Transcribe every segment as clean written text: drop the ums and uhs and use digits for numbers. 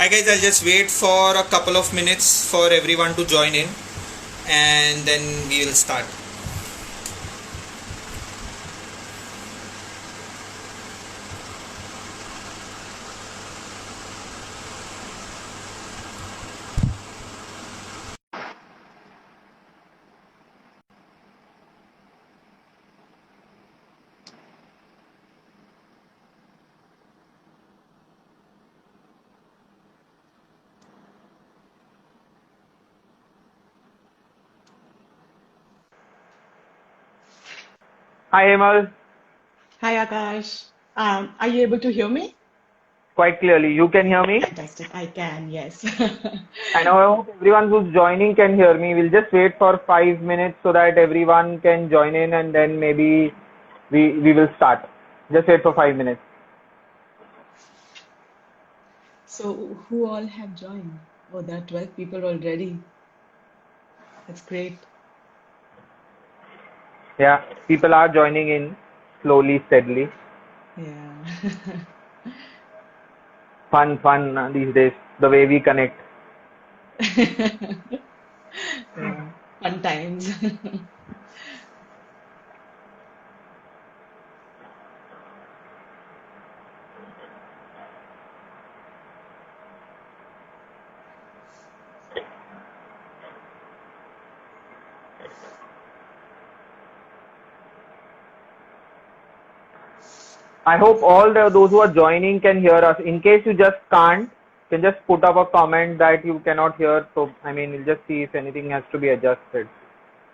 Hi guys, I'll just wait for a couple of minutes for everyone to join in and then we will start. Hi, Hemal. Hi Akash. Are you able to hear me? Quite clearly. You can hear me? Fantastic. I can, yes. And I hope everyone who's joining can hear me. We'll just wait for 5 minutes so that everyone can join in and then maybe we will start. Just wait for 5 minutes. So, who all have joined? Oh, there are 12 people already. That's great. Yeah, people are joining in slowly, steadily. Yeah. Fun these days, the way we connect. Yeah. Fun times. I hope those who are joining can hear us. In case you just can't, you can just put up a comment that you cannot hear. So, we'll just see if anything has to be adjusted.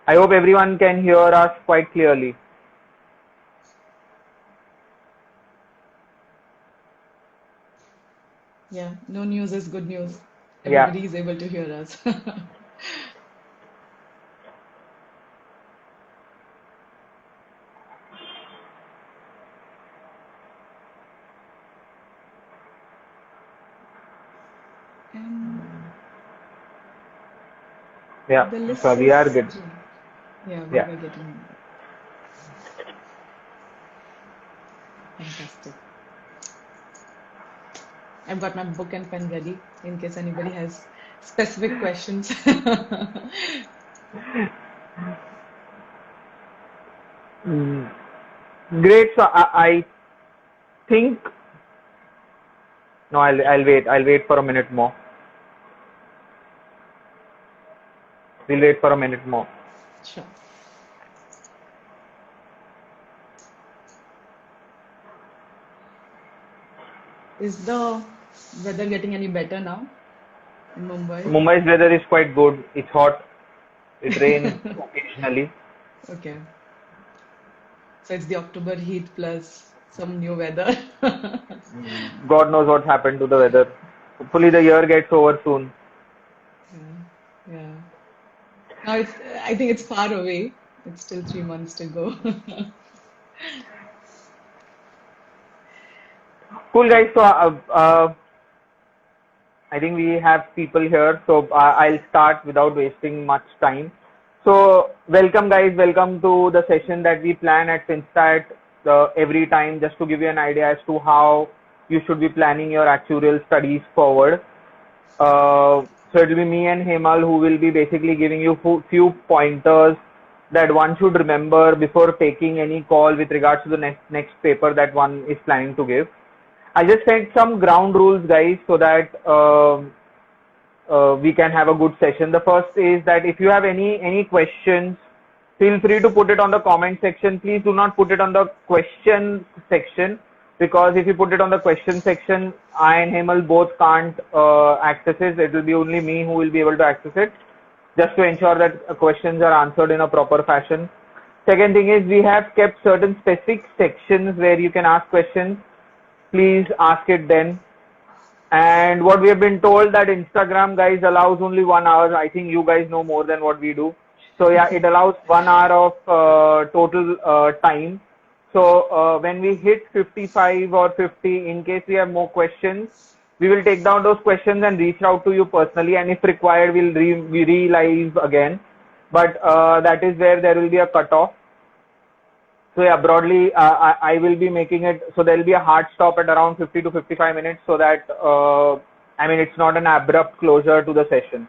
I hope everyone can hear us quite clearly. Yeah, no news is good news. Yeah. Everybody is able to hear us. And Yeah, the list so we are is, good. yeah, we Yeah. were getting fantastic. I've got my book and pen ready in case anybody has specific questions. Mm, Great. So I think no, I'll wait. I'll wait for a minute more. We'll wait for a minute more. Sure. Is the weather getting any better now in Mumbai? Mumbai's weather is quite good. It's hot. It rains occasionally. Okay. So it's the October heat plus some new weather. God knows what happened to the weather. Hopefully the year gets over soon. Yeah. Yeah. Now I think it's far away. It's still 3 months to go. Cool guys. So I think we have people here, so I'll start without wasting much time. So, welcome guys, welcome to the session that we plan at Finstat every time, just to give you an idea as to how you should be planning your actuarial studies forward. So it will be me and Hemal who will be basically giving you few pointers that one should remember before taking any call with regards to the next paper that one is planning to give. I just set some ground rules, guys, so that we can have a good session. The first is that if you have any questions, feel free to put it on the comment section. Please do not put it on the question section, because if you put it on the question section, I and Hemal both can't access it. It will be only me who will be able to access it, just to ensure that questions are answered in a proper fashion. Second thing is, we have kept certain specific sections where you can ask questions. Please ask it then. And what we have been told that Instagram, guys, allows only 1 hour. I think you guys know more than what we do. So yeah, it allows 1 hour of total time. So when we hit 55 or 50, in case we have more questions, we will take down those questions and reach out to you personally. And if required, we'll re-live again. But that is where there will be a cutoff. So yeah, broadly, I will be making it so there will be a hard stop at around 50 to 55 minutes, so that I mean, it's not an abrupt closure to the session.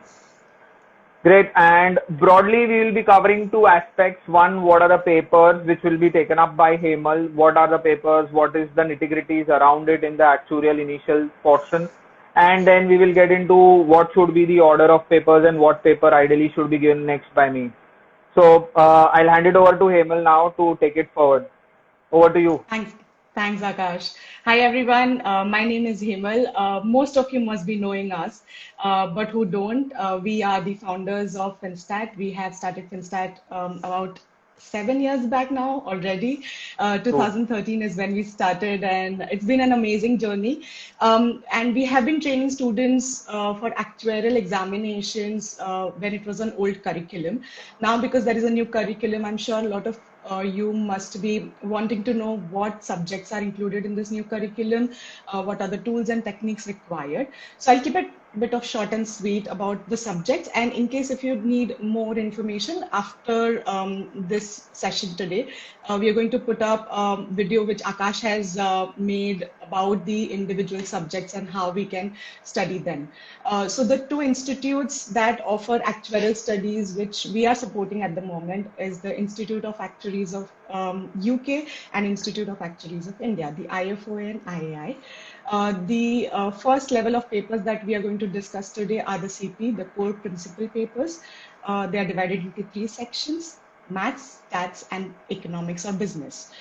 Great. And broadly, we will be covering two aspects. One, what are the papers which will be taken up by Hemal? What are the papers? What is the nitty-gritties around it in the actuarial initial portion? And then we will get into what should be the order of papers and what paper ideally should be given next by me. So I'll hand it over to Hemal now to take it forward. Over to you. Thanks, Akash. Hi, everyone. My name is Himal. Most of you must be knowing us, but who don't, we are the founders of Finstat. We have started Finstat about 7 years back now already. 2013 is when we started, and it's been an amazing journey. And we have been training students for actuarial examinations when it was an old curriculum. Now, because there is a new curriculum, I'm sure a lot of you must be wanting to know what subjects are included in this new curriculum, what are the tools and techniques required. So I'll keep it a bit of short and sweet about the subjects. And in case if you need more information after this session today, we are going to put up a video which Akash has made about the individual subjects and how we can study them. So the two institutes that offer actuarial studies, which we are supporting at the moment, is the Institute of Actuaries of UK and Institute of Actuaries of India, the IFOA and IAI. The first level of papers that we are going to discuss today are the CP, the core principal papers. They are divided into three sections: maths, stats, and economics or business.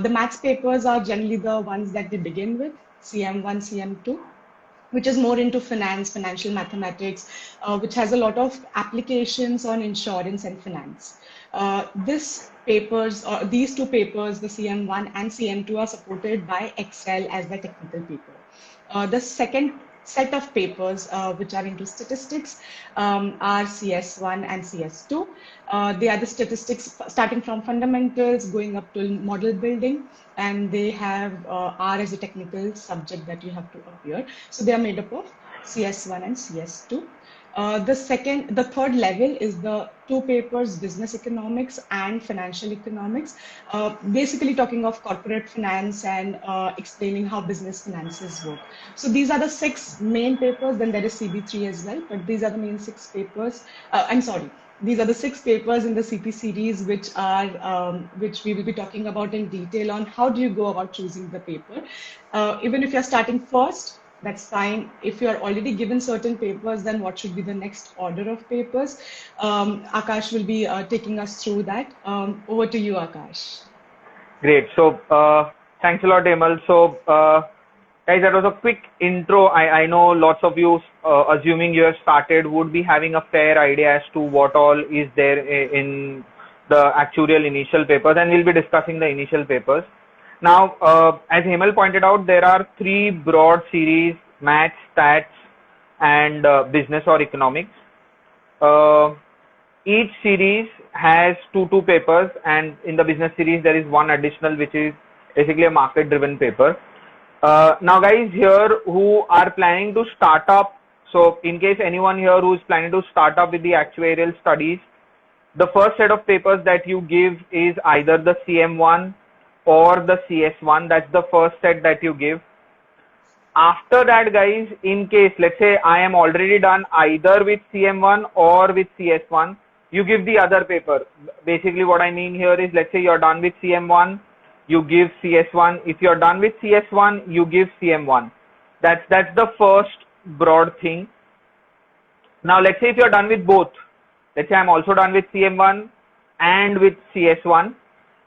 The maths papers are generally the ones that they begin with, CM1, CM2, which is more into finance, financial mathematics, which has a lot of applications on insurance and finance. These two papers, the CM1 and CM2, are supported by Excel as the technical paper. The second set of papers, which are into statistics, are CS1 and CS2. They are the statistics starting from fundamentals, going up to model building, and they have R as a technical subject that you have to appear. So they are made up of CS1 and CS2. The third level is the two papers, business economics and financial economics, basically talking of corporate finance and explaining how business finances work. So these are the six main papers. Then there is CB3 as well, but these are the main six papers. These are the six papers in the CP series, which we will be talking about in detail on how do you go about choosing the paper. Even if you're starting first, that's fine. If you're already given certain papers, then what should be the next order of papers? Akash will be taking us through that. Over to you, Akash. Great. So thanks a lot, Hemal. So guys, that was a quick intro. I know lots of you, assuming you have started, would be having a fair idea as to what all is there in the actuarial initial papers, and we'll be discussing the initial papers. Now, as Hemal pointed out, there are three broad series: maths, stats, and business or economics. Each series has two papers, and in the business series there is one additional, which is basically a market-driven paper. Now, guys here who are planning to start up, so in case anyone here who is planning to start up with the actuarial studies, the first set of papers that you give is either the CM1 or the CS1. That's the first set that you give. After that, guys, in case, let's say I am already done either with CM1 or with CS1, you give the other paper. Basically what I mean here is, let's say you're done with CM1, you give CS1. If you're done with CS1, you give CM1. That's the first broad thing. Now let's say if you're done with both, let's say I'm also done with CM1 and with CS1,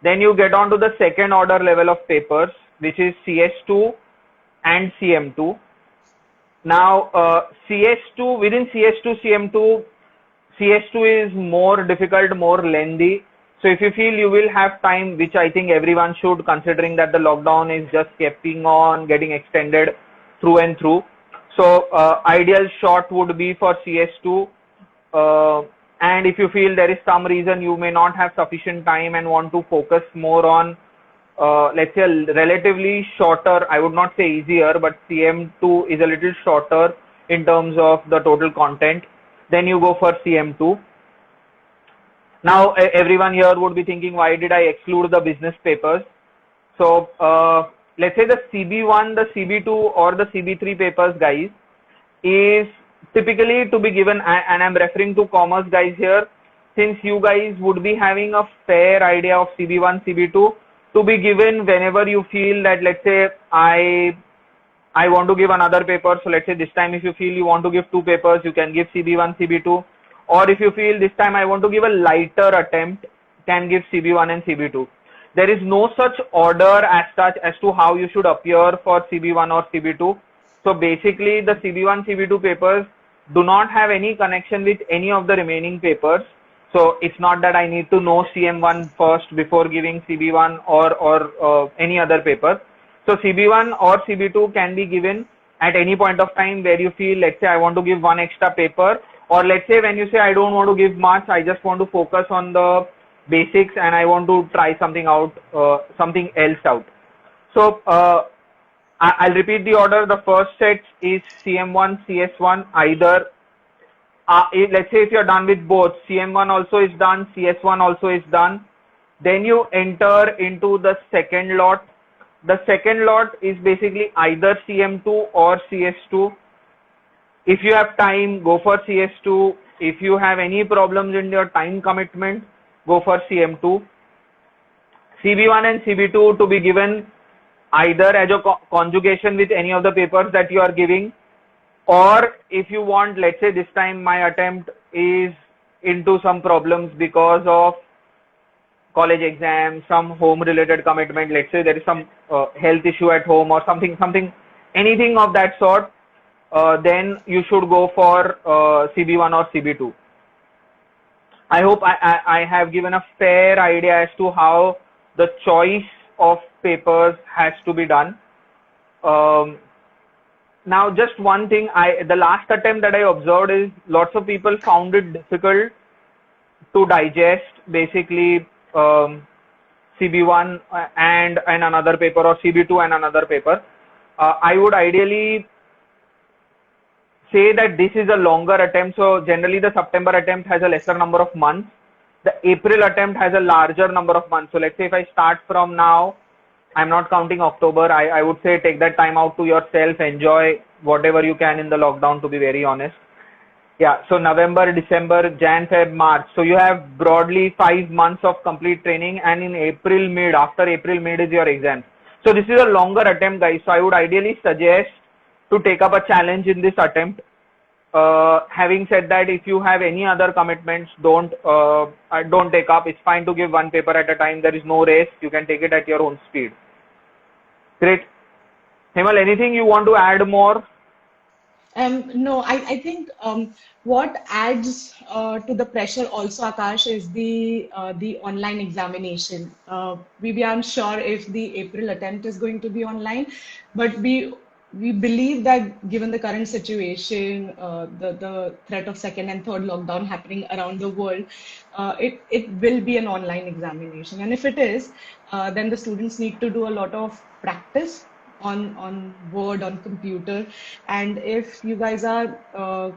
then you get on to the second order level of papers, which is CS2 and CM2. Now CS2, within CS2, CM2, CS2 is more difficult, more lengthy. So if you feel you will have time, which I think everyone should, considering that the lockdown is just keeping on getting extended through and through. So ideal shot would be for CS2. And if you feel there is some reason you may not have sufficient time and want to focus more on, let's say, a relatively shorter, I would not say easier, but CM2 is a little shorter in terms of the total content, then you go for CM2. Now, everyone here would be thinking, why did I exclude the business papers? So, let's say the CB1, the CB2 or the CB3 papers, guys, is typically to be given, and I'm referring to commerce guys here, since you guys would be having a fair idea of CB1, CB2, to be given whenever you feel that, let's say, I want to give another paper. So let's say this time if you feel you want to give two papers, you can give CB1, CB2. Or if you feel this time I want to give a lighter attempt, can give CB1 and CB2. There is no such order as such as to how you should appear for CB1 or CB2. So basically the CB1, CB2 papers do not have any connection with any of the remaining papers. So it's not that I need to know CM1 first before giving CB1 or any other paper. So CB1 or CB2 can be given at any point of time where you feel, let's say I want to give one extra paper, or let's say when you say I don't want to give much, I just want to focus on the basics and I want to try something out, something else out. So I'll repeat the order. The first set is CM1, CS1, either let's say if you're done with both, CM1 also is done, CS1 also is done, then you enter into the second lot. The second lot is basically either CM2 or CS2. If you have time, go for CS2. If you have any problems in your time commitment, go for CM2. CB1 and CB2 to be given either as a conjugation with any of the papers that you are giving, or if you want, let's say this time my attempt is into some problems because of college exams, some home related commitment, let's say there is some health issue at home or something, anything of that sort, then you should go for CB1 or CB2. I hope I have given a fair idea as to how the choice of papers has to be done. Now just one thing, the last attempt that I observed is lots of people found it difficult to digest basically CB1 and another paper, or CB2 and another paper. I would ideally say that this is a longer attempt. So generally the September attempt has a lesser number of months. The April attempt has a larger number of months. So let's say if I start from now, I'm not counting October. I would say take that time out to yourself, enjoy whatever you can in the lockdown, to be very honest. Yeah, so November, December, Jan, Feb, March. So you have broadly 5 months of complete training, and in April mid, after April mid is your exam. So this is a longer attempt, guys. So I would ideally suggest to take up a challenge in this attempt. Having said that, if you have any other commitments, don't take up. It's fine to give one paper at a time. There is no race. You can take it at your own speed. Great. Hemal, anything you want to add more? No, I think what adds to the pressure also, Akash, is the online examination. We aren't sure if the April attempt is going to be online, but we believe that given the current situation, the threat of second and third lockdown happening around the world, it will be an online examination. And if it is, then the students need to do a lot of practice on Word, on computer. And if you guys are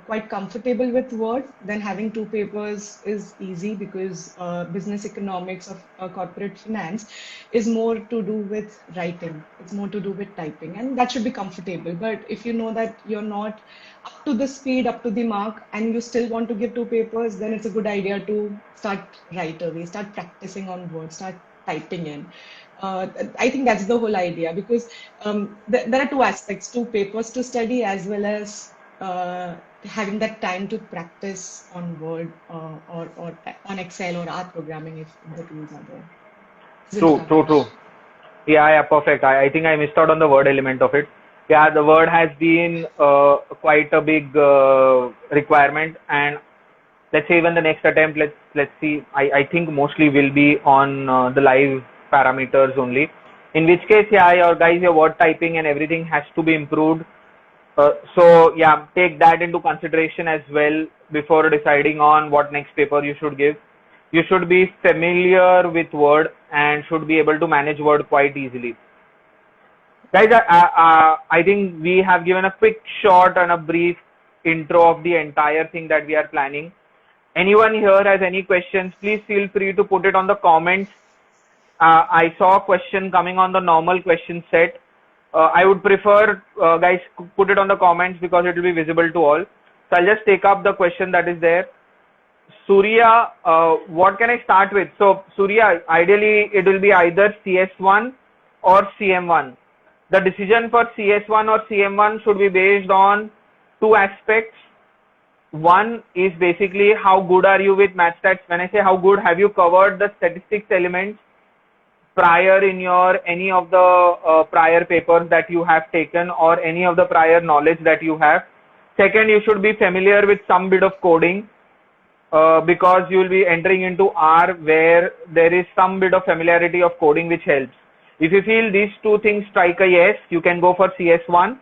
quite comfortable with Word, then having two papers is easy, because business economics of corporate finance is more to do with writing. It's more to do with typing, and that should be comfortable. But if you know that you're not up to the speed, up to the mark, and you still want to give two papers, then it's a good idea to start right away, start practicing on Word, start typing in. I think that's the whole idea, because there are two aspects, two papers to study, as well as having that time to practice on Word or on Excel or R programming if the tools are there. True. Yeah, perfect. I think I missed out on the Word element of it. Yeah, the Word has been quite a big requirement, and let's say even the next attempt, let's see. I think mostly will be on the live parameters only, in which case, yeah, your Word typing and everything has to be improved. So yeah, take that into consideration as well before deciding on what next paper you should give. You should be familiar with Word and should be able to manage Word quite easily. Guys, I think we have given a quick, short and a brief intro of the entire thing that we are planning. Anyone here has any questions, please feel free to put it on the comments. I saw a question coming on the normal question set. I would prefer guys put it on the comments because it will be visible to all. So I'll just take up the question that is there. Surya, what can I start with? So Surya, ideally it will be either CS1 or CM1. The decision for CS1 or CM1 should be based on two aspects. One is basically how good are you with math stats. When I say how good, have you covered the statistics elements prior in your any of the prior papers that you have taken or any of the prior knowledge that you have. Second, you should be familiar with some bit of coding because you will be entering into R where there is some bit of familiarity of coding which helps. If you feel these two things strike a yes, you can go for CS1.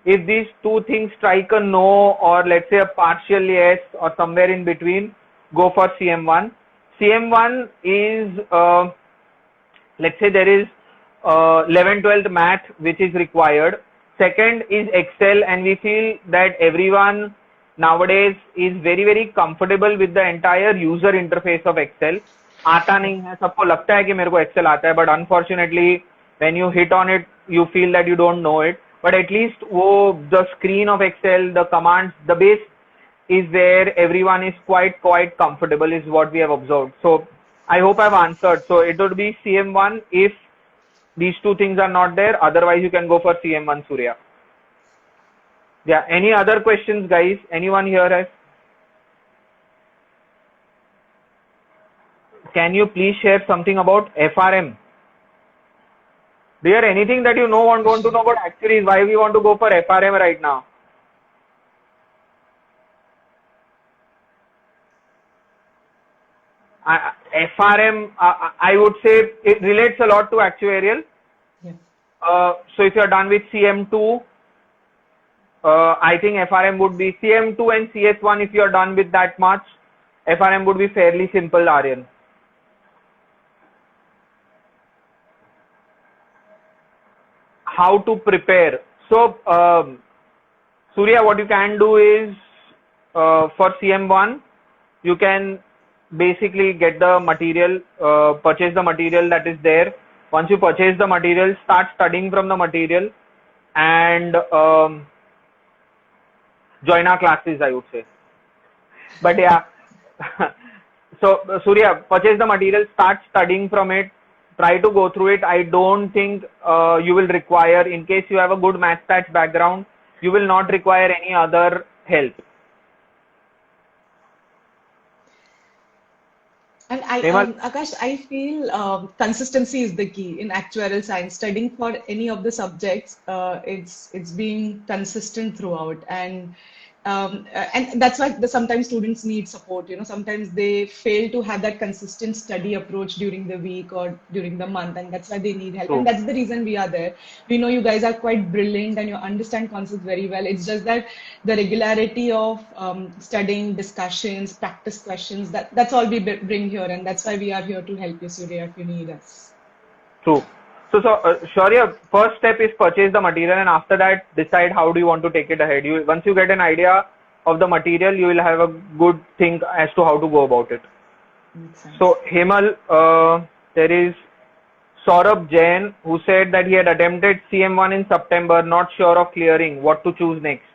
If these two things strike a no or let's say a partial yes or somewhere in between, go for CM1. CM1 is let's say there is 11th 12th math which is required. Second is Excel, and we feel that everyone nowadays is very comfortable with the entire user interface of Excel. आता नहीं है, सबको लगता है कि मेरे को Excel आता है, but unfortunately when you hit on it you feel that you don't know it. But at least वो the screen of Excel, the commands, the base is where everyone is quite comfortable is what we have observed. So I hope I've answered. So it would be CM1 if these two things are not there. Otherwise, you can go for CM1, Surya. Yeah. Any other questions, guys? Anyone here has? Can you please share something about FRM? Dear, anything that you know want to know about actuaries? Why we want to go for FRM right now? FRM, I would say it relates a lot to actuarial. Yeah. So if you are done with CM2, I think FRM would be CM2 and CS1. If you are done with that much, FRM would be fairly simple, Aryan. How to prepare? So Surya, what you can do is for CM1, you can basically get the material, purchase the material that is there. Once you purchase the material, start studying from the material and join our classes, I would say. But yeah, so Surya, purchase the material, start studying from it, try to go through it. I don't think you will require, in case you have a good math stats background, you will not require any other help. And Akash, I feel consistency is the key in actuarial science. Studying for any of the subjects, it's being consistent throughout, and that's why sometimes students need support. You know, sometimes they fail to have that consistent study approach during the week or during the month, and that's why they need help. And that's the reason we are there. We know you guys are quite brilliant and you understand concepts very well. It's just that the regularity of studying, discussions, practice questions, that's all we bring here, and that's why we are here to help you, Surya, if you need us. True. So Shaurya, first step is purchase the material, and after that decide how do you want to take it ahead. Once you get an idea of the material, you will have a good think as to how to go about it. So Hemal, there is Saurabh Jain who said that he had attempted CM1 in September, not sure of clearing. What to choose next?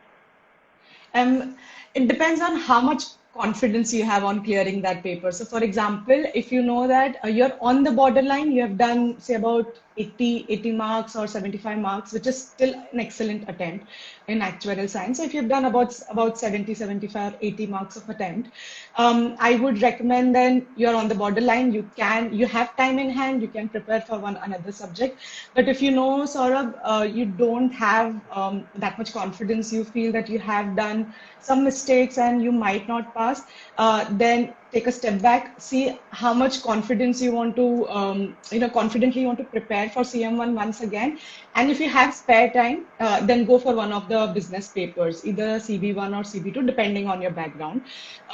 It depends on how much confidence you have on clearing that paper. So for example, if you know that you're on the borderline, you have done say about 80 marks or 75 marks, which is still an excellent attempt in actuarial science. So if you've done about 70, 75 or 80 marks of attempt, I would recommend then you're on the borderline, you have time in hand, you can prepare for another subject. But if you know, Saurabh, you don't have that much confidence, you feel that you have done some mistakes and you might not pass, then take a step back, see how much confidence you want to, confidently you want to prepare for CM1 once again. And if you have spare time, then go for one of the business papers, either CB1 or CB2, depending on your background.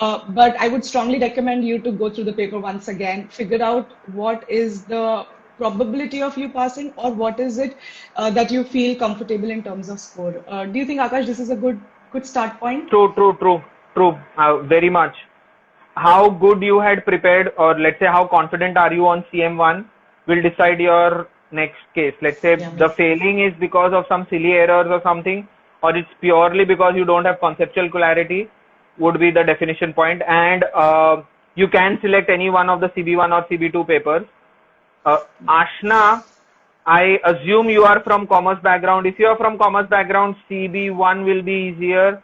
But I would strongly recommend you to go through the paper once again, figure out what is the probability of you passing or what is it that you feel comfortable in terms of score. Do you think, Akash, this is a good start point? True. Very much. How good you had prepared, or let's say how confident are you on CM1 will decide your next case. Let's say Yeah, the makes sense. failing is because of some silly errors or something, or it's purely because you don't have conceptual clarity, would be the definition point. And you can select any one of the CB1 or CB2 papers. Ashna, I assume you are from commerce background. If you are from commerce background, CB1 will be easier.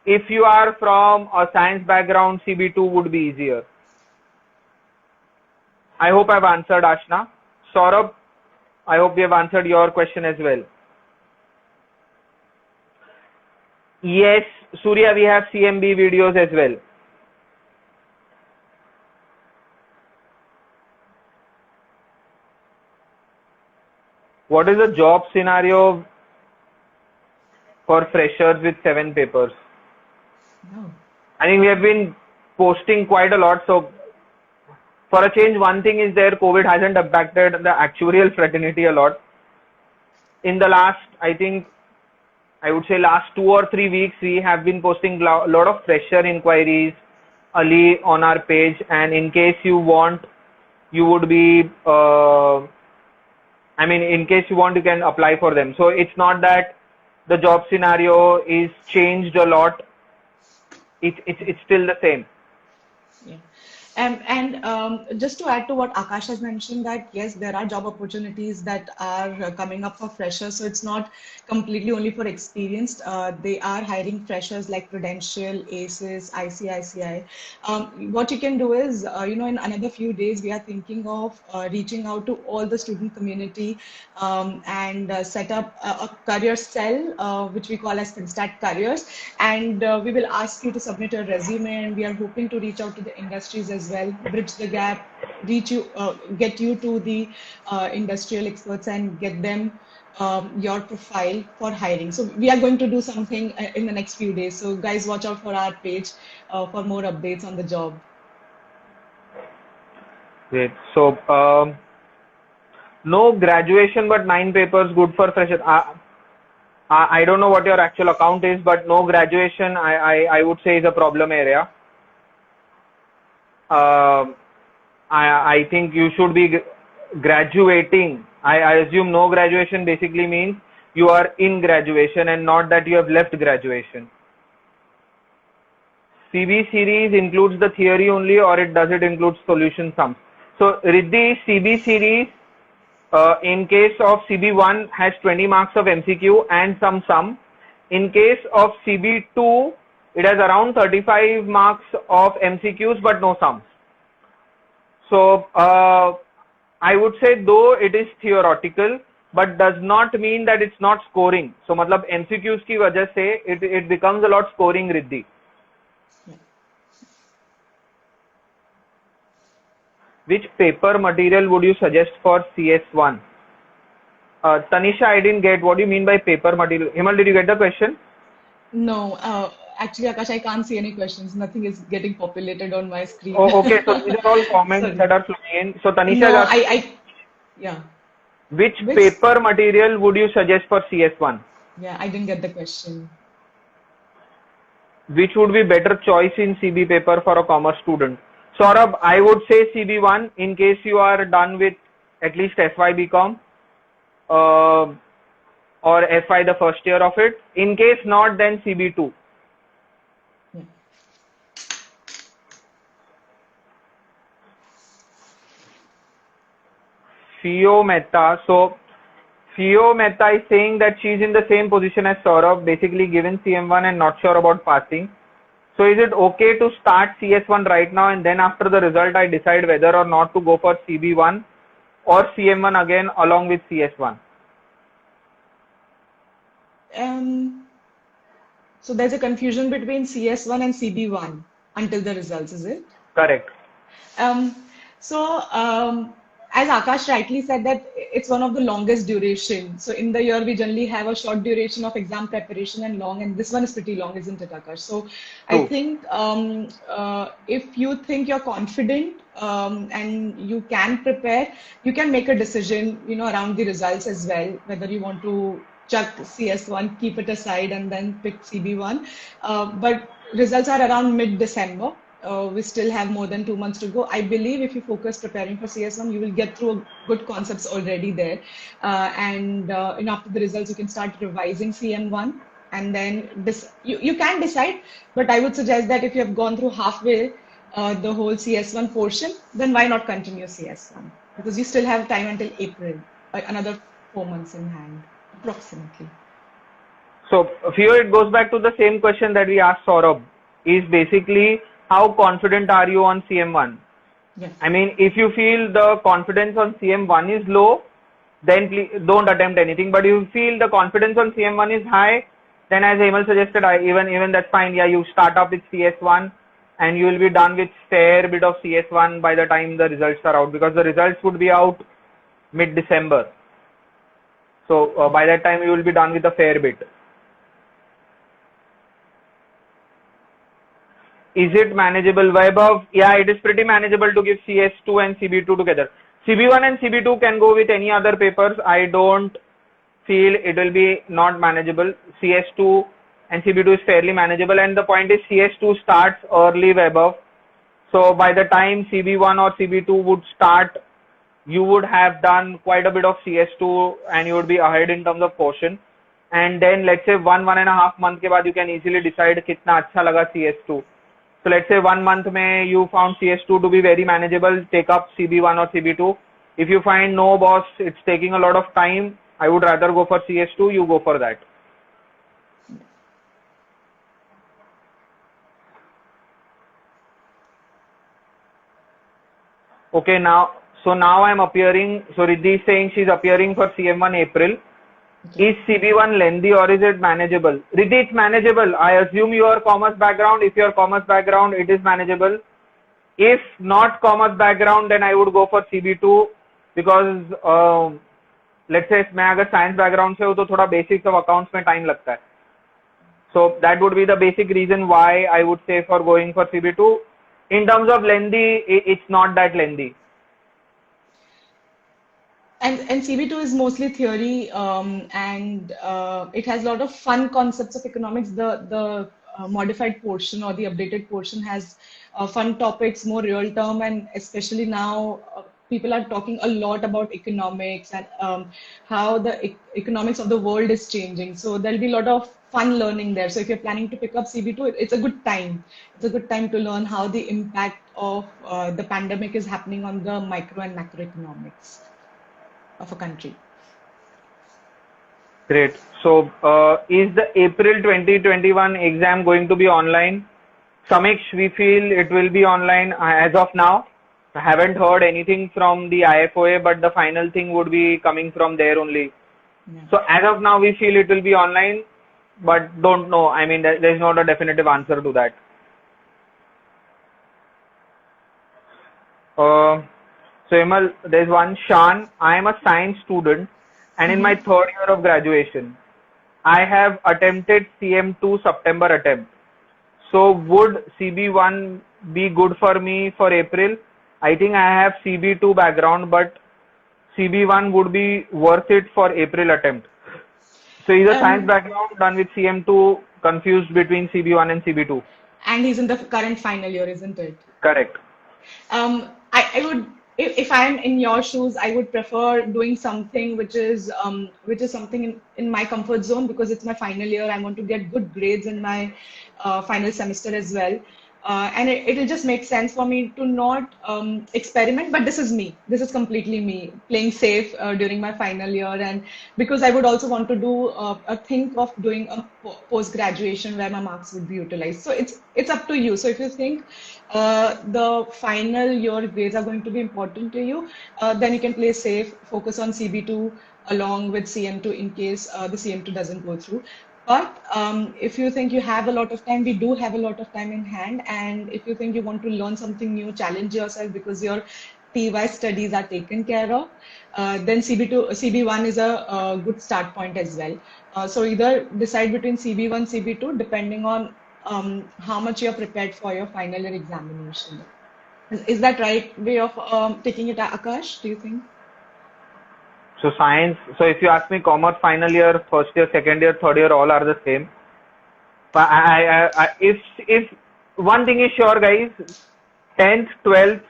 If you are from a science background, CB2 would be easier. I hope I've answered, Ashna. Saurabh, I hope we have answered your question as well. Yes, Surya, we have CMB videos as well. What is the job scenario for freshers with 7 papers? No. I think we have been posting quite a lot. So for a change, one thing is there, COVID hasn't impacted the actuarial fraternity a lot. In the last, I think, I would say last 2 or 3 weeks, we have been posting a lot of fresher inquiries early on our page. And in case you want, you would be, in case you want, you can apply for them. So it's not that the job scenario is changed a lot. It's still the same. Yeah. Just to add to what Akash has mentioned, that yes, there are job opportunities that are coming up for freshers. So it's not completely only for experienced. They are hiring freshers like Prudential, ACES, ICICI. What you can do is, in another few days, we are thinking of reaching out to all the student community and set up a career cell, which we call as FinStat Careers. And we will ask you to submit a resume, and we are hoping to reach out to the industries as well, bridge the gap, get you to the industrial experts and get them your profile for hiring. So we are going to do something in the next few days. So guys, watch out for our page for more updates on the job. Great. So no graduation, but 9 papers, good for freshers. I don't know what your actual account is, but no graduation, I would say, is a problem area. I think you should be graduating. I assume no graduation basically means you are in graduation and not that you have left graduation. CB series includes the theory only, or does it include solution sums? So Riddhi, CB series in case of CB1 has 20 marks of MCQ and some sum. In case of CB2, it has around 35 marks of MCQs but no sums. So I would say, though it is theoretical, but does not mean that it's not scoring. So मतलब MCQs की वजह से it becomes a lot scoring, Riddhi. Which paper material would you suggest for CS1? Tanisha, I didn't get what do you mean by paper material. Himal, did you get the question? No, actually, Akash, I can't see any questions. Nothing is getting populated on my screen. Oh, okay. So these are all comments Sorry. that are flowing in. So Tanisha, No, yeah. Which paper material would you suggest for CS1? Yeah, I didn't get the question. Which would be better choice in CB paper for a commerce student? Saurabh, I would say CB1 in case you are done with at least FY BCom or FY the first year of it. In case not, then CB2. Yeah. Fio Mehta. So Fio Mehta is saying that she's in the same position as Saurabh, basically given CM1 and not sure about passing. So is it okay to start CS1 right now and then after the result I decide whether or not to go for CB1 or CM1 again along with CS1? So there's a confusion between CS1 and CB1 until the results, is it? Correct. As Akash rightly said, that it's one of the longest duration. So in the year, we generally have a short duration of exam preparation and long, and this one is pretty long, isn't it, Akash? So I think if you think you're confident and you can prepare, you can make a decision, around the results as well, whether you want to chuck CS1, keep it aside, and then pick CB1. But results are around mid-December. We still have more than 2 months to go. I believe if you focus preparing for CS1, you will get through good concepts already there. And after the results, you can start revising CM1 and then you can decide. But I would suggest that if you have gone through halfway the whole CS1 portion, then why not continue CS1? Because you still have time until April, another 4 months in hand, approximately. So here it goes back to the same question that we asked Saurabh, is basically how confident are you on CM1? Yeah. I mean, if you feel the confidence on CM1 is low, then please don't attempt anything. But if you feel the confidence on CM1 is high, then as Hemal suggested, even that's fine. Yeah, you start up with CS1 and you will be done with fair bit of CS1 by the time the results are out, because the results would be out mid-December. So by that time you will be done with a fair bit. Is it manageable? Vaibhav, yeah, it is pretty manageable to give CS2 and CB2 together. CB1 and CB2 can go with any other papers. I don't feel it will be not manageable. CS2 and CB2 is fairly manageable, and the point is CS2 starts early, Vaibhav. So by the time CB1 or CB2 would start, you would have done quite a bit of CS2 and you would be ahead in terms of portion. And then let's say 1.5 month के बाद you can easily decide कितना अच्छा लगा CS2. So let's say 1 month में you found CS2 to be very manageable, take up CB1 or CB2. If you find no boss, it's taking a lot of time, I would rather go for CS2, you go for that. Okay, now I'm appearing, so Riddhi is saying she's appearing for CM1 April. Is CB1 lengthy or is it manageable? Riddhi, it's manageable. I assume you are commerce background. If you are commerce background, it is manageable. If not commerce background, then I would go for CB2 because let's say मैं अगर science background से हूँ तो थोड़ा basics of accounts में time लगता है. So that would be the basic reason why I would say for going for CB2. In terms of lengthy, it's not that lengthy. And CB2 is mostly theory, and it has a lot of fun concepts of economics. The modified portion or the updated portion has fun topics, more real term, and especially now people are talking a lot about economics and how the economics of the world is changing. So there'll be a lot of fun learning there. So if you're planning to pick up CB2, it's a good time. It's a good time to learn how the impact of the pandemic is happening on the micro and macroeconomics of a country. Great. So, is the April 2021 exam going to be online? Samiksh, we feel it will be online as of now. I haven't heard anything from the IFOA, but the final thing would be coming from there only. Yeah. So, as of now, we feel it will be online, but don't know. I mean, there's not a definitive answer to that. So Hemal, there's one Shan. I am a science student and in my third year of graduation. I have attempted CM2 September attempt. So would CB1 be good for me for April? I think I have CB2 background, but CB1 would be worth it for April attempt. So he's a science background done with CM2, confused between CB1 and CB2. And he's in the current final year, isn't it? Correct. I would, if I'm in your shoes, I would prefer doing something which is something in my comfort zone, because it's my final year. I want to get good grades in my final semester as well. And it'll just make sense for me to not experiment, but this is me. This is completely me playing safe during my final year, and because I would also want to do think of doing a post graduation where my marks would be utilized. So it's up to you. So if you think the final year grades are going to be important to you, then you can play safe, focus on CB2 along with CM2 in case the CM2 doesn't go through. But if you think you have a lot of time, we do have a lot of time in hand. And if you think you want to learn something new, challenge yourself because your TY studies are taken care of, then CB1 is a good start point as well. So either decide between CB1, CB2, depending on how much you're prepared for your final year examination. Is that right way of taking it, Akash, do you think? So science, so if you ask me, commerce final year, first year, second year, third year, all are the same. But if one thing is sure, guys, 10th, 12th,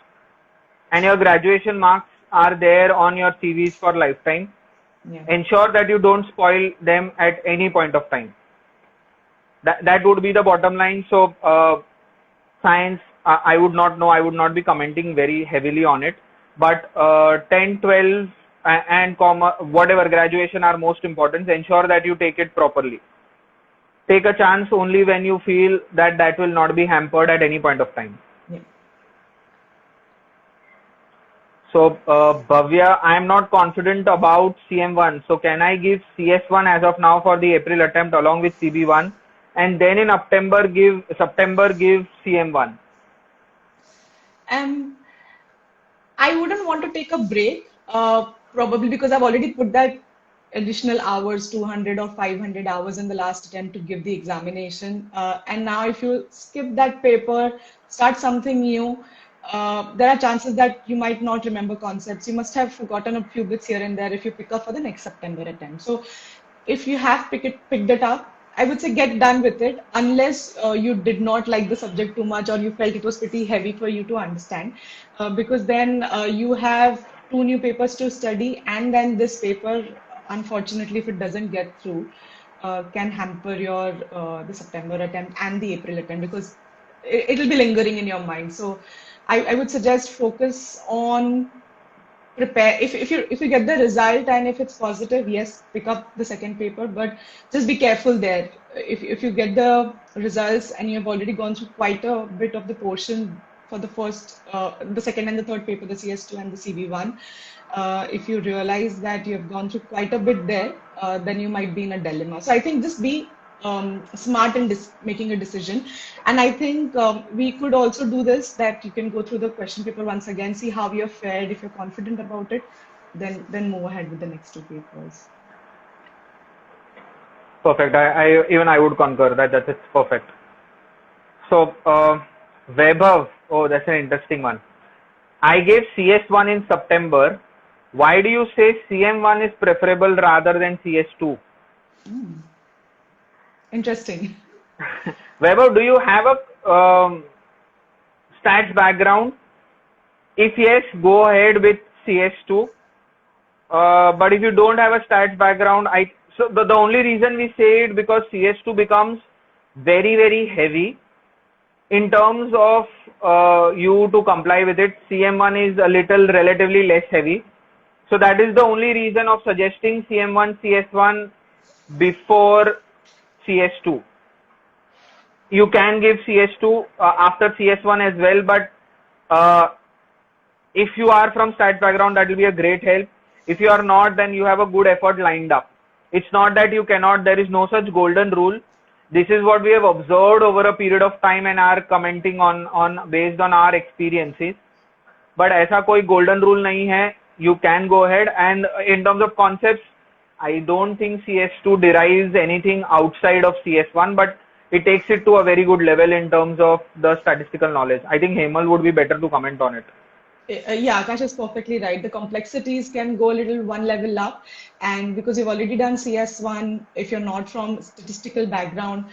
and your graduation marks are there on your CVs for lifetime. Yeah. Ensure that you don't spoil them at any point of time. That would be the bottom line. So, science, I would not know. I would not be commenting very heavily on it. But 10, 12, and comma, whatever graduation are most important. Ensure that you take it properly. Take a chance only when you feel that that will not be hampered at any point of time. Yeah. So, Bhavya, I am not confident about CM1. So, can I give CS1 as of now for the April attempt along with CB1, and then in September give CM1? I wouldn't want to take a break, probably because I've already put that additional hours, 200 or 500 hours in the last attempt to give the examination. And now if you skip that paper, start something new, there are chances that you might not remember concepts. You must have forgotten a few bits here and there if you pick up for the next September attempt. So if you have picked it up, I would say get done with it, unless you did not like the subject too much or you felt it was pretty heavy for you to understand, because then you have two new papers to study, and then this paper, unfortunately, if it doesn't get through, can hamper your the September attempt and the April attempt, because it'll be lingering in your mind. So I would suggest focus on prepare. If you get the result and if it's positive, yes, pick up the second paper, but just be careful there. If you get the results and you have already gone through quite a bit of the portion for the second and the third paper, the CS2 and the CB1, if you realize that you have gone through quite a bit there, then you might be in a dilemma. So I think just be smart in making a decision. And I think we could also do this, that you can go through the question paper once again, see how you're fared. If you're confident about it, then move ahead with the next two papers. Perfect. I would concur that it's perfect. So, Vaibhav, oh, that's an interesting one. I gave CS1 in September. Why do you say CM1 is preferable rather than CS2? Interesting. Vaibhav, do you have a stats background? If yes, go ahead with CS2. But if you don't have a stats background, so the only reason we say it because CS2 becomes very, very heavy in terms of you to comply with it. CM1 is a little relatively less heavy. So that is the only reason of suggesting CM1, CS1 before CS2. You can give CS2 after CS1 as well, but if you are from stats background, that will be a great help. If you are not, then you have a good effort lined up. It's not that you cannot, there is no such golden rule. This is what we have observed over a period of time and are commenting on based on our experiences. But ऐसा कोई golden rule नहीं है. You can go ahead, and in terms of concepts, I don't think CS2 derives anything outside of CS1, but it takes it to a very good level in terms of the statistical knowledge. I think Hemal would be better to comment on it. Yeah, Akash is perfectly right. The complexities can go a little one level up, and because you've already done CS1, if you're not from statistical background,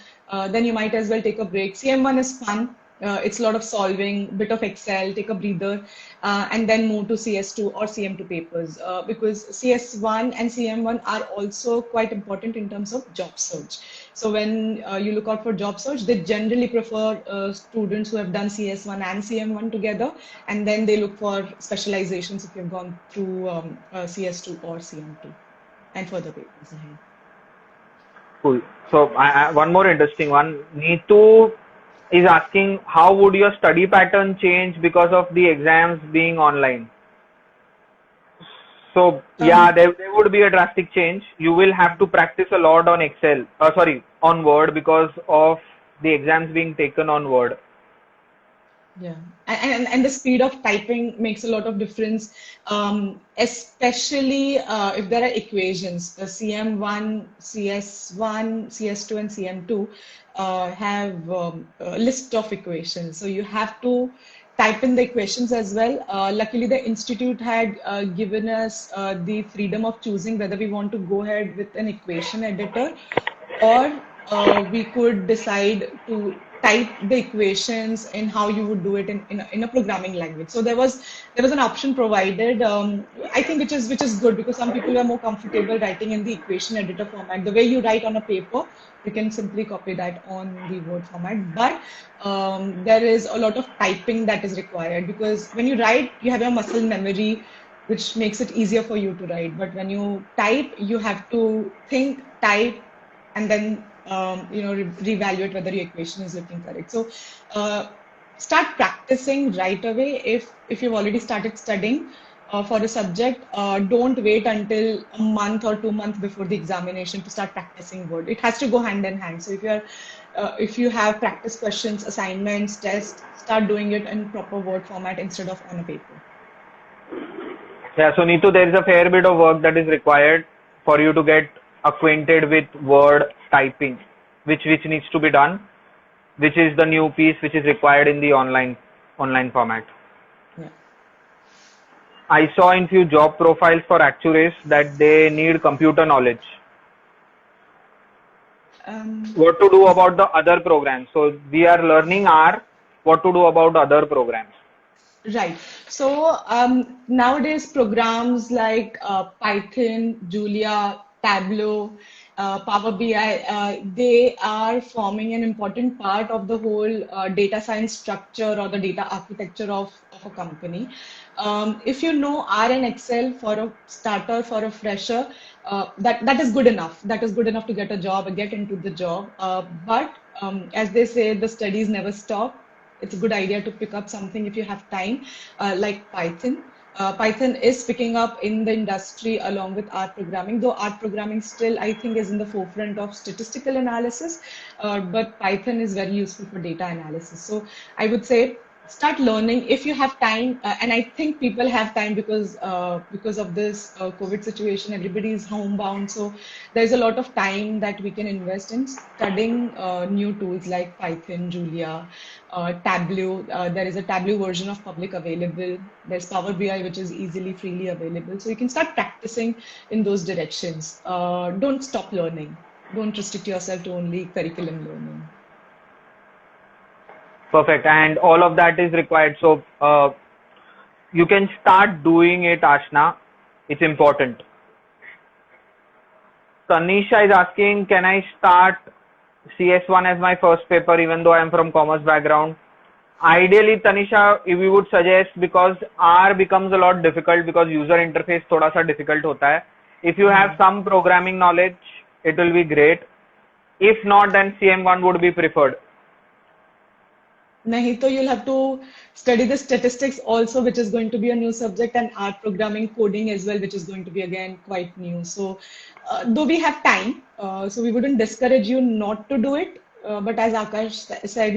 then you might as well take a break. CM1 is fun. It's a lot of solving, bit of Excel, take a breather, and then move to CS2 or CM2 papers, because CS1 and CM1 are also quite important in terms of job search. So when you look out for job search, they generally prefer students who have done CS1 and CM1 together, and then they look for specializations if you've gone through CS2 or CM2 and further papers ahead. Cool. So one more interesting one. Neetu is asking, how would your study pattern change because of the exams being online? So yeah, there would be a drastic change. You will have to practice a lot on Excel, on Word, because of the exams being taken on Word. Yeah, and the speed of typing makes a lot of difference, especially if there are equations. The CM1, CS1, CS2, and CM2 have a list of equations. So you have to type in the equations as well. Luckily, the institute had given us the freedom of choosing whether we want to go ahead with an equation editor, or we could decide to type the equations in how you would do it in a programming language. So there was an option provided, I think, which is good because some people are more comfortable writing in the equation editor format. The way you write on a paper, you can simply copy that on the Word format. But there is a lot of typing that is required because when you write, you have your muscle memory, which makes it easier for you to write. But when you type, you have to think, type, and then reevaluate whether your equation is looking correct. So start practicing right away. If you've already started studying for a subject, don't wait until a month or 2 months before the examination to start practicing Word. It has to go hand in hand. So if you have practice questions, assignments, tests, start doing it in proper Word format instead of on a paper. Yeah, so Neetu, there is a fair bit of work that is required for you to get acquainted with Word typing, which needs to be done, which is the new piece which is required in the online format. Yeah. I saw in few job profiles for actuaries that they need computer knowledge. What to do about the other programs? So we are learning R. What to do about other programs? Right. So nowadays, programs like Python, Julia, Tableau, Power BI, they are forming an important part of the whole data science structure or the data architecture of a company. If you know R and Excel for a starter, for a fresher, that is good enough. That is good enough to get a job, get into the job. But as they say, the studies never stop. It's a good idea to pick up something if you have time, like Python. Python is picking up in the industry along with R programming, though R programming still, I think, is in the forefront of statistical analysis, but Python is very useful for data analysis. So I would say start learning if you have time, and I think people have time because of this COVID situation. Everybody is homebound, so there's a lot of time that we can invest in studying new tools like Python, Julia, Tableau. There is a Tableau version of public available. There's Power BI, which is easily, freely available. So you can start practicing in those directions. Don't stop learning. Don't restrict yourself to only curriculum learning. Perfect. And all of that is required. So you can start doing it, Ashna. It's important. Tanisha is asking, can I start CS1 as my first paper even though I am from commerce background? Ideally, Tanisha, if we would suggest, because R becomes a lot difficult because user interface thoda sa difficult hota hai. If you have some programming knowledge, it will be great. If not, then CM1 would be preferred. Nahi, to you'll have to study the statistics also, which is going to be a new subject, and art programming, coding as well, which is going to be again quite new. So, though we have time, so we wouldn't discourage you not to do it. But as Akash said,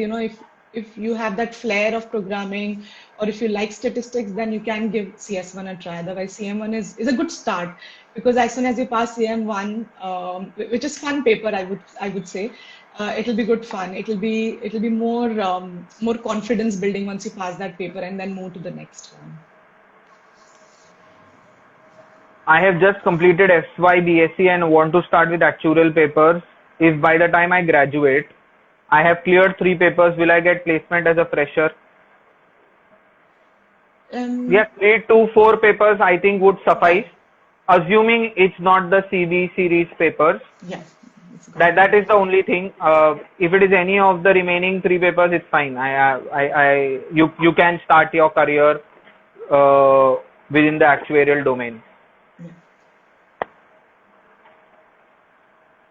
if you have that flair of programming, or if you like statistics, then you can give CS1 a try. Otherwise, CM1 is a good start because as soon as you pass CM1, which is fun paper, I would say. It'll be good fun. It'll be more confidence building once you pass that paper and then move to the next one. I have just completed SY BSc and want to start with actuarial papers. If by the time I graduate, I have cleared 3 papers, will I get placement as a fresher? Yeah, 3 to 4 papers I think would suffice, assuming it's not the CB series papers. Yeah. That is the only thing. If it is any of the remaining 3 papers, it's fine. You can start your career within the actuarial domain. Yeah.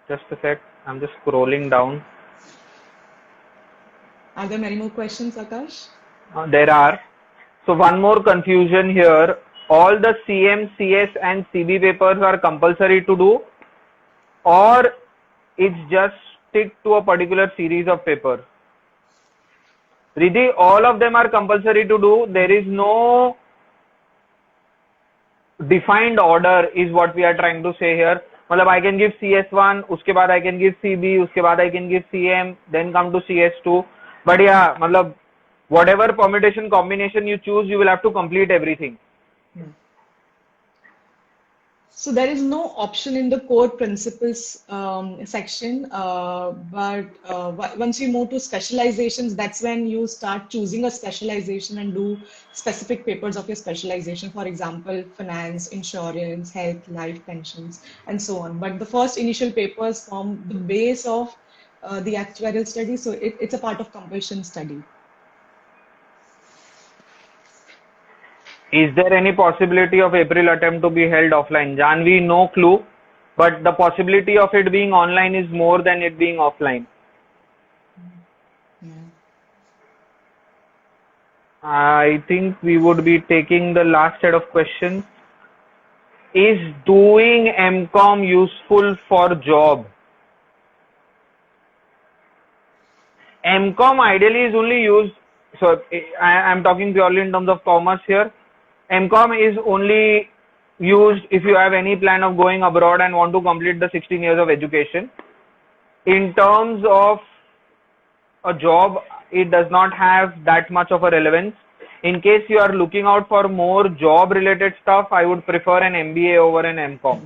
Just a sec. I'm just scrolling down. Are there many more questions, Akash? There are. So one more confusion here. All the CM, CS and CB papers are compulsory to do, or it's just stick to a particular series of papers? Riddhi, all of them are compulsory to do. There is no defined order is what we are trying to say here. Matlab, I can give CS1, uske baad I can give CB, uske baad I can give CM, then come to CS2. But yeah, matlab, whatever permutation combination you choose, you will have to complete everything. So there is no option in the core principles section, but once you move to specializations, that's when you start choosing a specialization and do specific papers of your specialization. For example, finance, insurance, health, life, pensions, and so on. But the first initial papers form the base of the actuarial study, so it's a part of compulsion study. Is there any possibility of April attempt to be held offline? Janvi, no clue, but the possibility of it being online is more than it being offline. Yeah. I think we would be taking the last set of questions. Is doing MCOM useful for job? MCOM ideally is only used, so I'm talking purely in terms of commerce here. MCOM is only used if you have any plan of going abroad and want to complete the 16 years of education. In terms of a job, it does not have that much of a relevance. In case you are looking out for more job related stuff, I would prefer an MBA over an MCOM.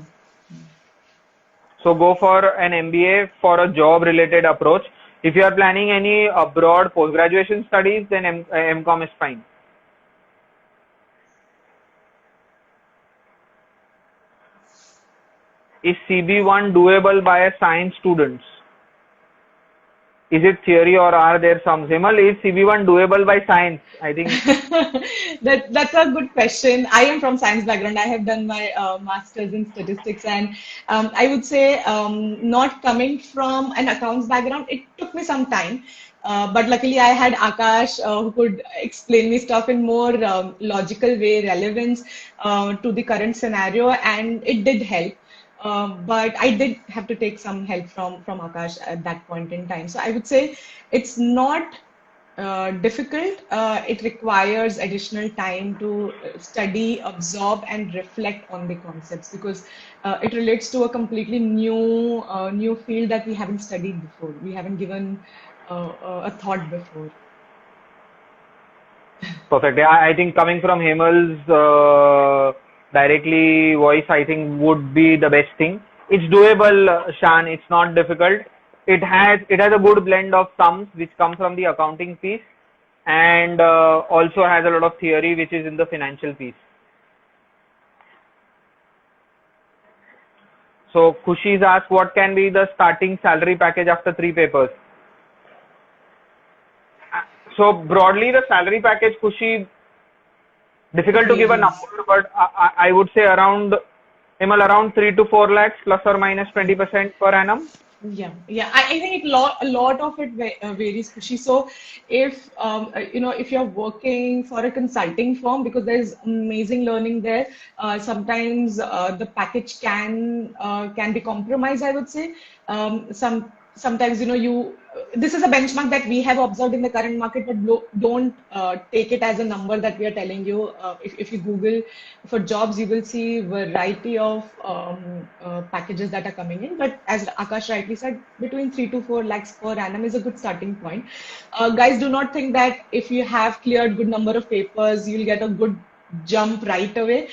So go for an MBA for a job related approach. If you are planning any abroad post-graduation studies, then MCOM is fine. Is CB1 doable by a science student? Is it theory or are there some? Himal, is CB1 doable by science? I think That's a good question. I am from science background. I have done my master's in statistics, and I would say not coming from an accounts background, it took me some time. But luckily, I had Akash who could explain me stuff in more logical way, relevance to the current scenario, and it did help. But I did have to take some help from Akash at that point in time. So I would say it's not difficult. It requires additional time to study, absorb, and reflect on the concepts because it relates to a completely new field that we haven't studied before. We haven't given a thought before. perfect. Yeah, I think coming from Himal's directly voice, I think would be the best thing. It's doable, Shan. It's not difficult. It has a good blend of sums which come from the accounting piece, and also has a lot of theory which is in the financial piece. So Khushi's asked, what can be the starting salary package after 3 papers? So broadly, the salary package, Khushi, difficult to give a Varies. number, but I would say around, Himal, around 3 to 4 lakhs plus or minus 20% per annum. Yeah. I think a lot of it varies, Khushi. So if if you're working for a consulting firm, because there's amazing learning there, sometimes the package can be compromised, I would say. Sometimes you this is a benchmark that we have observed in the current market, but don't take it as a number that we are telling you. If you Google for jobs, you will see variety of packages that are coming in. But as Akash rightly said, between 3 to 4 lakhs per annum is a good starting point. Guys, do not think that if you have cleared good number of papers, you'll get a good jump right away.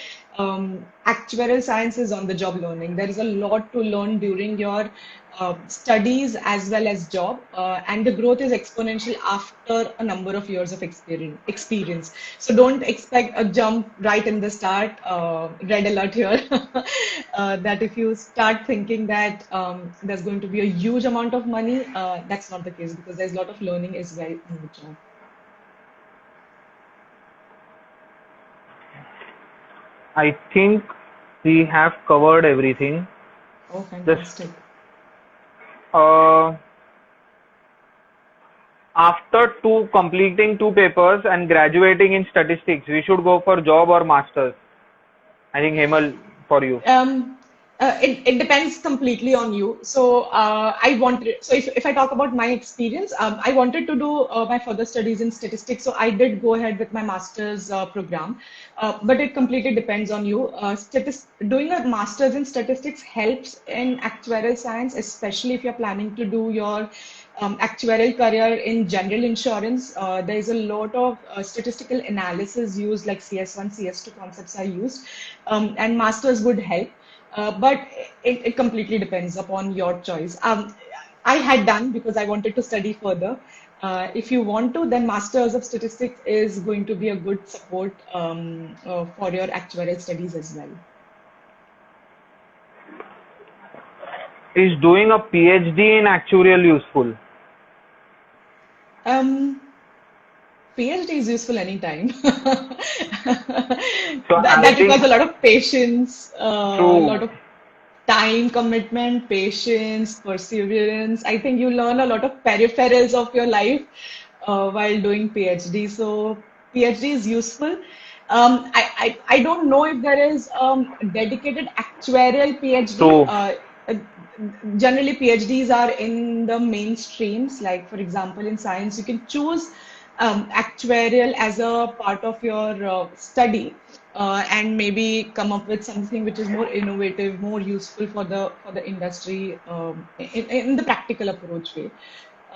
Actuarial science is on the job learning. There is a lot to learn during your studies as well as job, and the growth is exponential after a number of years of experience. So don't expect a jump right in the start. Red alert here. That if you start thinking that there's going to be a huge amount of money, that's not the case because there's a lot of learning as well in the job. I think we have covered everything. Oh, Just fantastic. uh, after completing 2 papers and graduating in statistics, we should go for job or masters. I think Hemal, for you. It depends completely on you. So if I talk about my experience, I wanted to do my further studies in statistics. So I did go ahead with my master's program, but it completely depends on you. Doing a master's in statistics helps in actuarial science, especially if you're planning to do your actuarial career in general insurance. There is a lot of statistical analysis used, like CS1, CS2 concepts are used, and masters would help. but it completely depends upon your choice. I had done because I wanted to study further. If you want to, then Masters of Statistics is going to be a good support for your actuarial studies as well. Is doing a PhD in actuarial useful? PhD is useful anytime. So I That think requires a lot of patience, a true. lot of time commitment, patience, perseverance. I think you learn a lot of peripherals of your life while doing PhD. So PhD is useful. I don't know if there is dedicated actuarial PhD. True. Uh, Generally, PhDs are in the mainstreams. Like, for example, in science, you can choose actuarial as a part of your study, and maybe come up with something which is more innovative, more useful for the industry in the practical approach way.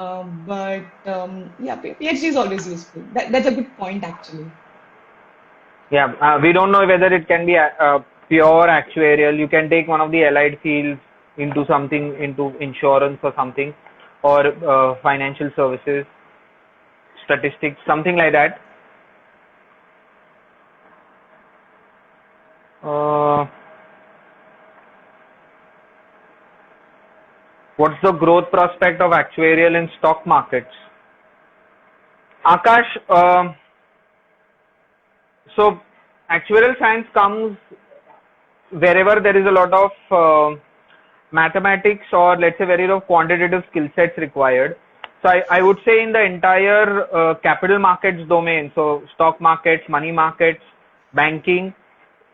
Yeah, PhD is always useful. That's a good point, actually. Yeah, we don't know whether it can be pure actuarial. You can take one of the allied fields into something, into insurance or something, or financial services, statistics, something like that. Uh, what's the growth prospect of actuarial in stock markets? Akash, so actuarial science comes wherever there is a lot of mathematics, or let's say very lot of quantitative skill sets required. So I would say in the entire capital markets domain, so stock markets, money markets, banking,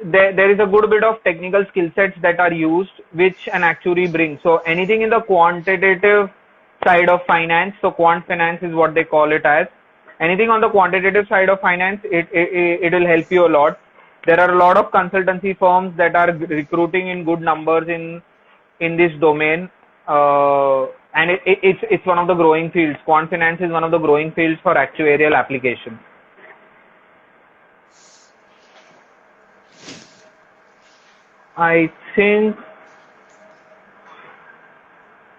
there is a good bit of technical skill sets that are used, which an actuary brings. So anything in the quantitative side of finance, so quant finance is what they call it as. Anything on the quantitative side of finance, it will help you a lot. There are a lot of consultancy firms that are recruiting in good numbers in this domain, and it's one of the growing fields. Quant finance is one of the growing fields for actuarial application. I think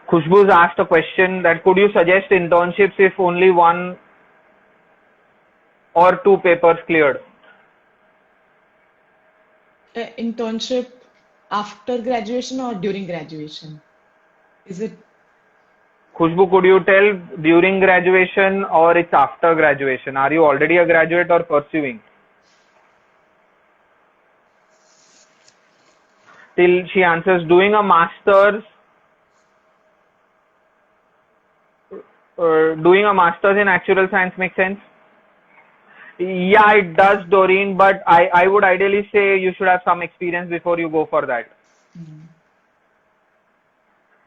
Khushbu's asked a question that could you suggest internships if only one or two papers cleared? Internship after graduation or during graduation? Is it Khushbu, could you tell during graduation or it's after graduation? Are you already a graduate or pursuing? Till she answers, doing a master's in actuarial science makes sense? Yeah, it does, Doreen, but I would ideally say you should have some experience before you go for that.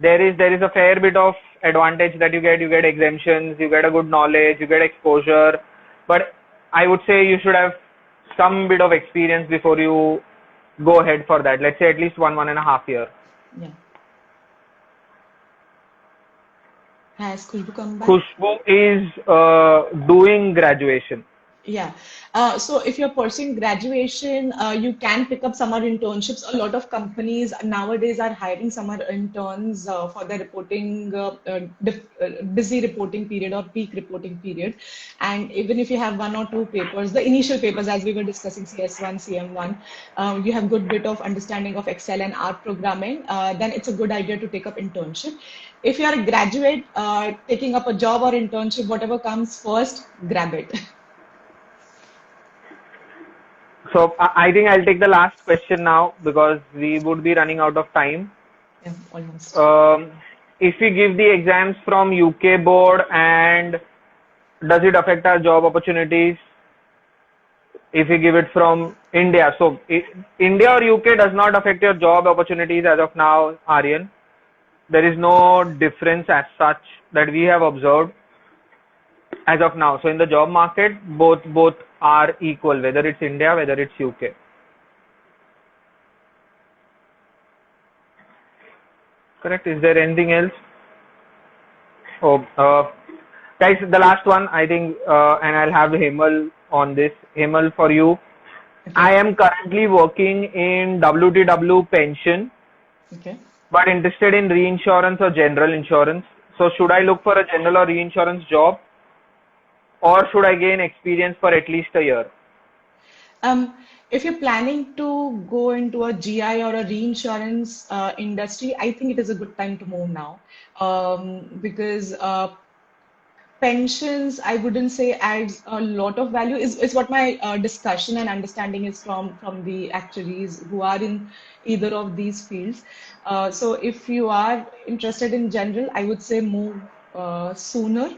There is a fair bit of advantage that you get exemptions, you get a good knowledge, you get exposure, but I would say you should have some bit of experience before you go ahead for that. Let's say at least 1.5 years. Yeah. Has Khushbu come back? Khushbu is doing graduation. Yeah. So if you're pursuing graduation, you can pick up summer internships. A lot of companies nowadays are hiring summer interns for the reporting, busy reporting period or peak reporting period. And even if you have one or two papers, the initial papers, as we were discussing, CS1, CM1, you have good bit of understanding of Excel and R programming, then it's a good idea to take up internship. If you are a graduate, taking up a job or internship, whatever comes first, grab it. So I think I'll take the last question now because we would be running out of time. Yeah, almost. If we give the exams from UK board, and does it affect our job opportunities? If we give it from India, so India or UK does not affect your job opportunities as of now, Aryan. There is no difference as such that we have observed as of now. So in the job market, both are equal, whether it's India, whether it's UK. Correct. Is there anything else? Oh, guys, the last one, I think, and I'll have Hemal on this. Hemal, for you. I am currently working in WTW Pension Okay. but interested in reinsurance or general insurance. So should I look for a general or reinsurance job, or should I gain experience for at least a year? Um, if you're planning to go into a GI or a reinsurance industry, I think it is a good time to move now, because pensions, I wouldn't say adds a lot of value. Is what my discussion and understanding is from the actuaries who are in either of these fields. So if you are interested in general, I would say move sooner,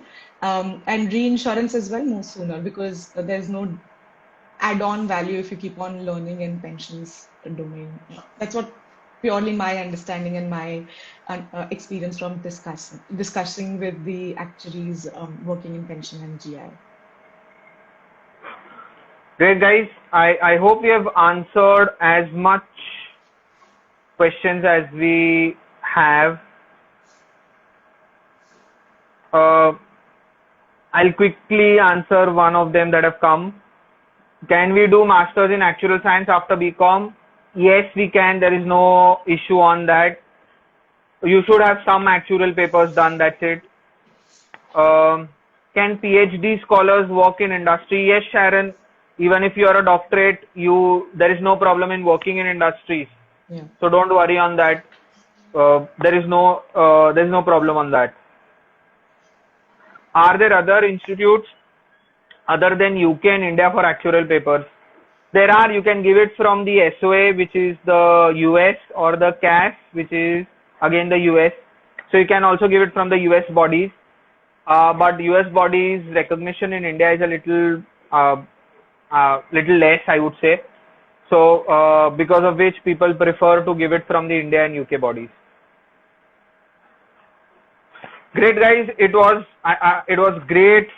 and reinsurance as well, move sooner, because there's no add-on value if you keep on learning in pensions domain. That's what purely my understanding and my experience from discussing with the actuaries working in pension and GI. Great, guys. I hope we have answered as much questions as we have. I'll quickly answer one of them that have come. Can we do masters in actuarial science after BCom? Yes, we can. There is no issue on that. You should have some actuarial papers done. That's it. Can PhD scholars work in industry? Yes, Sharon. Even if you are a doctorate, there is no problem in working in industries. Yeah. So don't worry on that. There is no problem on that. Are there other institutes other than UK and India for actuarial papers? There are. You can give it from the SOA, which is the US, or the CAS, which is again the US. So you can also give it from the US bodies. But US bodies recognition in India is a little less, I would say. So because of which people prefer to give it from the India and UK bodies. Great, guys. It was great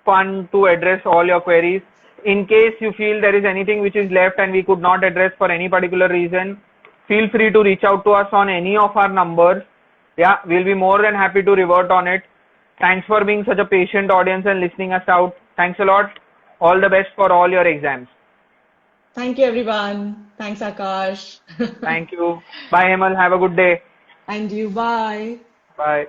fun to address all your queries. In case you feel there is anything which is left and we could not address for any particular reason, feel free to reach out to us on any of our numbers. Yeah, we'll be more than happy to revert on it. Thanks for being such a patient audience and listening us out. Thanks a lot. All the best for all your exams. Thank you, everyone. Thanks, Akash. Thank you. Bye, Hemal. Have a good day. And you, bye. Bye.